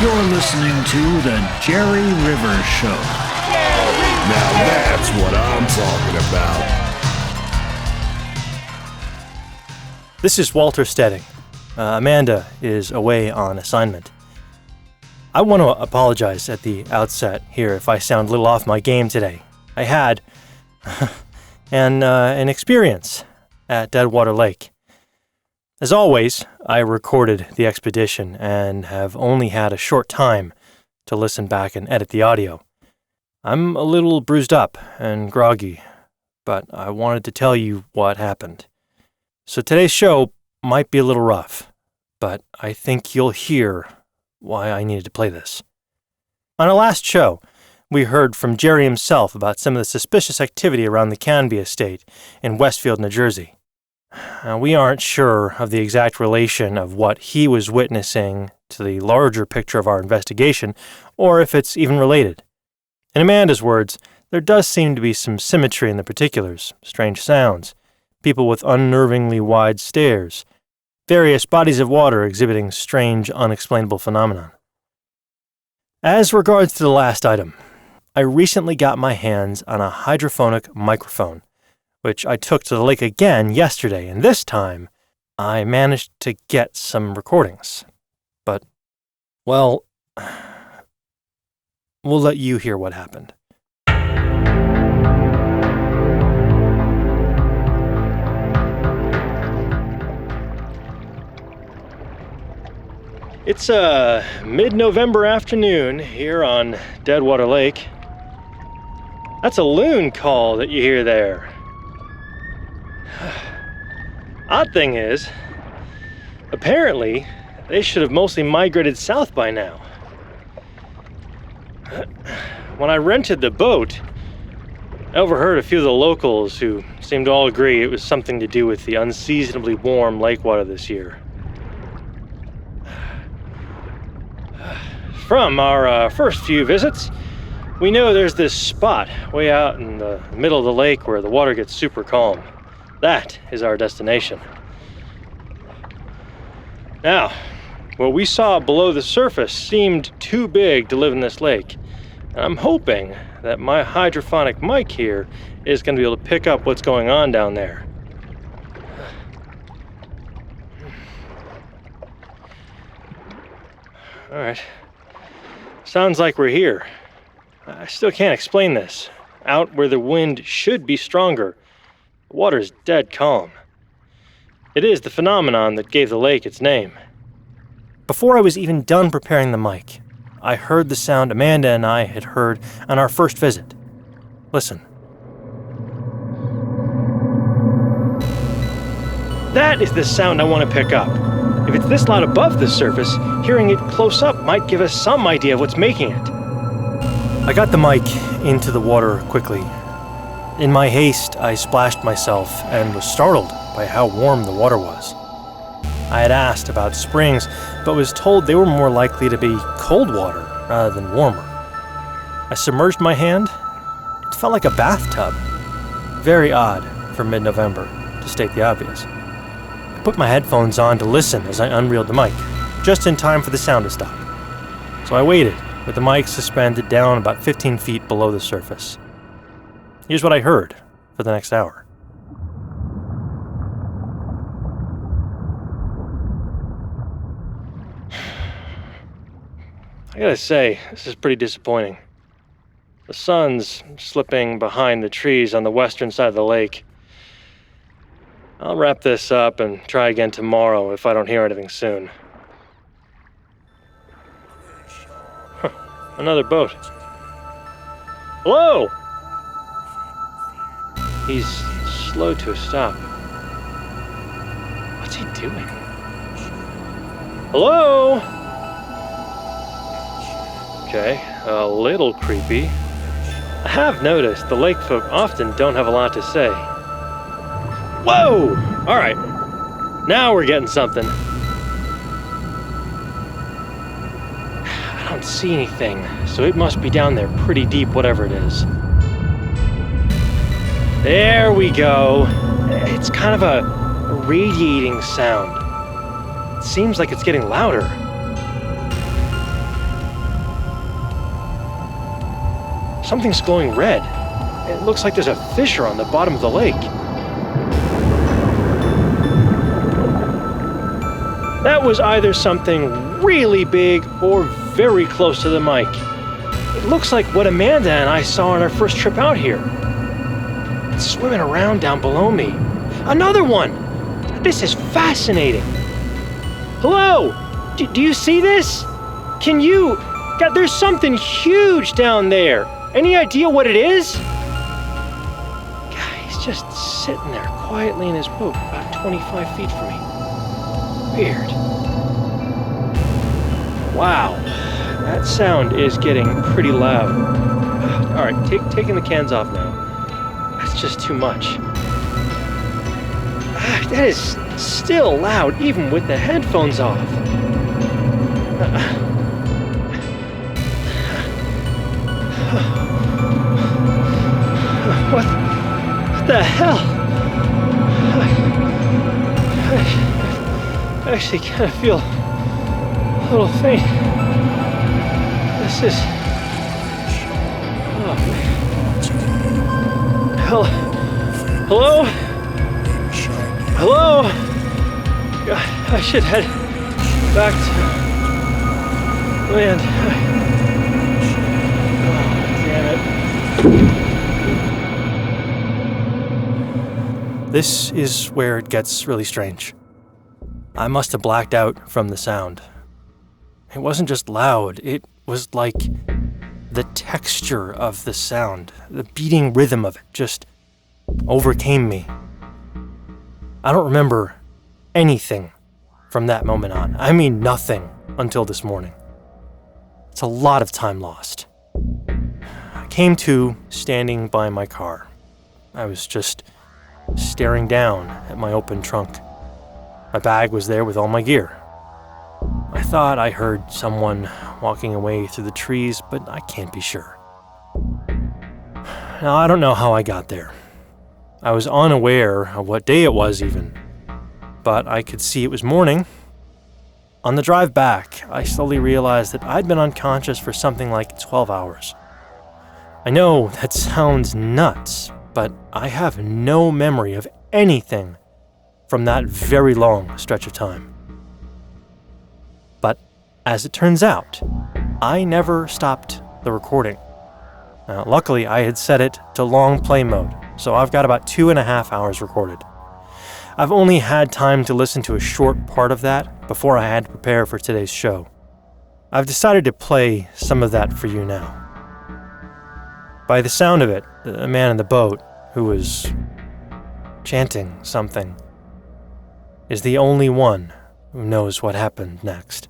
You're listening to The Jerry Rivers Show. Now that's what I'm talking about. This is Walter Stedding. Amanda is away on assignment. I want to apologize at the outset here if I sound a little off my game today. I had an experience at Deadwater Lake. As always, I recorded the expedition and have only had a short time to listen back and edit the audio. I'm a little bruised up and groggy, but I wanted to tell you what happened. So today's show might be a little rough, but I think you'll hear why I needed to play this. On our last show, we heard from Jerry himself about some of the suspicious activity around the Canby estate in Westfield, New Jersey. We aren't sure of the exact relation of what he was witnessing to the larger picture of our investigation, or if it's even related. In Amanda's words, there does seem to be some symmetry in the particulars, strange sounds, people with unnervingly wide stares, various bodies of water exhibiting strange, unexplainable phenomenon. As regards to the last item, I recently got my hands on a hydrophonic microphone, which I took to the lake again yesterday, and this time I managed to get some recordings. But, well, we'll let you hear what happened. It's a mid-November afternoon here on Deadwater Lake. That's a loon call that you hear there. Odd thing is, apparently, they should have mostly migrated south by now. When I rented the boat, I overheard a few of the locals who seemed to all agree it was something to do with the unseasonably warm lake water this year. From our first few visits, we know there's this spot way out in the middle of the lake where the water gets super calm. That is our destination. Now, what we saw below the surface seemed too big to live in this lake. And I'm hoping that my hydrophonic mic here is going to be able to pick up what's going on down there. All right. Sounds like we're here. I still can't explain this. Out where the wind should be stronger, the water's dead calm. It is the phenomenon that gave the lake its name. Before I was even done preparing the mic, I heard the sound Amanda and I had heard on our first visit. Listen. That is the sound I want to pick up. If it's this loud above the surface, hearing it close up might give us some idea of what's making it. I got the mic into the water quickly. In my haste, I splashed myself and was startled by how warm the water was. I had asked about springs, but was told they were more likely to be cold water rather than warmer. I submerged my hand. It felt like a bathtub. Very odd for mid-November, to state the obvious. I put my headphones on to listen as I unreeled the mic, just in time for the sound to stop. So I waited, with the mic suspended down about 15 feet below the surface. Here's what I heard for the next hour. I gotta say, this is pretty disappointing. The sun's slipping behind the trees on the western side of the lake. I'll wrap this up and try again tomorrow if I don't hear anything soon. Another boat. Hello! He's slow to a stop. What's he doing? Hello? Okay, a little creepy. I have noticed the lake folk often don't have a lot to say. Whoa! Alright, now we're getting something. I don't see anything, so it must be down there pretty deep, whatever it is. There we go. It's kind of a radiating sound. It seems like it's getting louder. something's glowing red. It looks like there's a fissure on the bottom of the lake. That was either something really big or very close to the mic. It looks like what Amanda and I saw on our first trip out here. It's swimming around down below me. Another one! This is fascinating. Hello? Do you see this? Can you... God, there's something huge down there. Any idea what it is? God, he's just sitting there quietly in his boat about 25 feet from me. Weird. Wow. That sound is getting pretty loud. All right, taking the cans off now. That's just too much. That is still loud even with the headphones off. What the hell? I actually kind of feel a little faint. This is... Oh, man. Hello? Hello? I should head back to land. Oh, damn it. This is where it gets really strange. I must have blacked out from the sound. It wasn't just loud, it was like the texture of the sound, the beating rhythm of it just overcame me. I don't remember anything from that moment on. I mean nothing until this morning. It's a lot of time lost. I came to standing by my car. I was just staring down at my open trunk. My bag was there with all my gear. I thought I heard someone walking away through the trees, but I can't be sure. Now, I don't know how I got there. I was unaware of what day it was even, but I could see it was morning. On the drive back, I slowly realized that I'd been unconscious for something like 12 hours. I know that sounds nuts, but I have no memory of anything from that very long stretch of time. But as it turns out, I never stopped the recording. Luckily, I had set it to long play mode, so I've got about 2.5 hours recorded. I've only had time to listen to a short part of that before I had to prepare for today's show. I've decided to play some of that for you now. By the sound of it, the man in the boat, who was chanting something, is the only one who knows what happened next.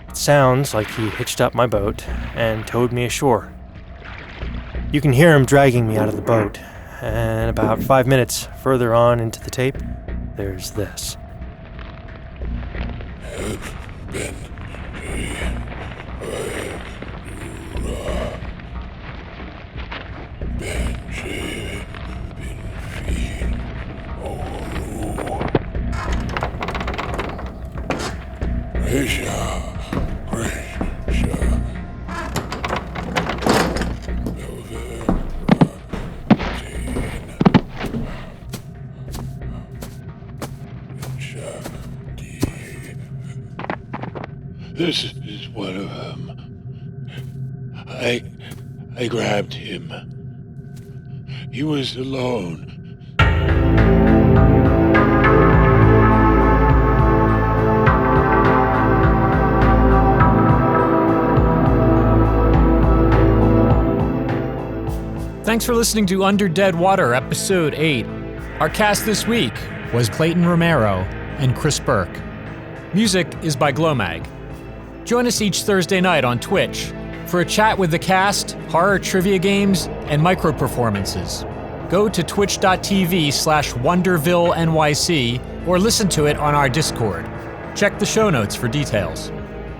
It sounds like he hitched up my boat and towed me ashore. You can hear him dragging me out of the boat, and about 5 minutes further on into the tape, there's this. This is one of them. I grabbed him. He was alone. Thanks for listening to Under Dead Water, Episode 8. Our cast this week was Clayton Romero and Chris Burke. Music is by Glomag. Join us each Thursday night on Twitch for a chat with the cast, horror trivia games, and micro performances. go to twitch.tv/WondervilleNYC or listen to it on our Discord. Check the show notes for details.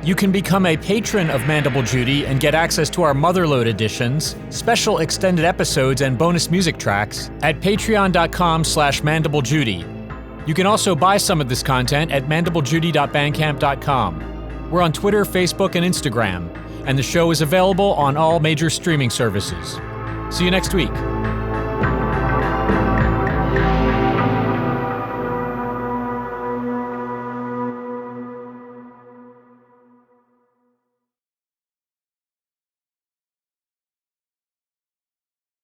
You can become a patron of Mandible Judy and get access to our Motherlode editions, special extended episodes, and bonus music tracks at patreon.com/mandiblejudy. You can also buy some of this content at mandiblejudy.bandcamp.com. We're on Twitter, Facebook, and Instagram, and the show is available on all major streaming services. See you next week.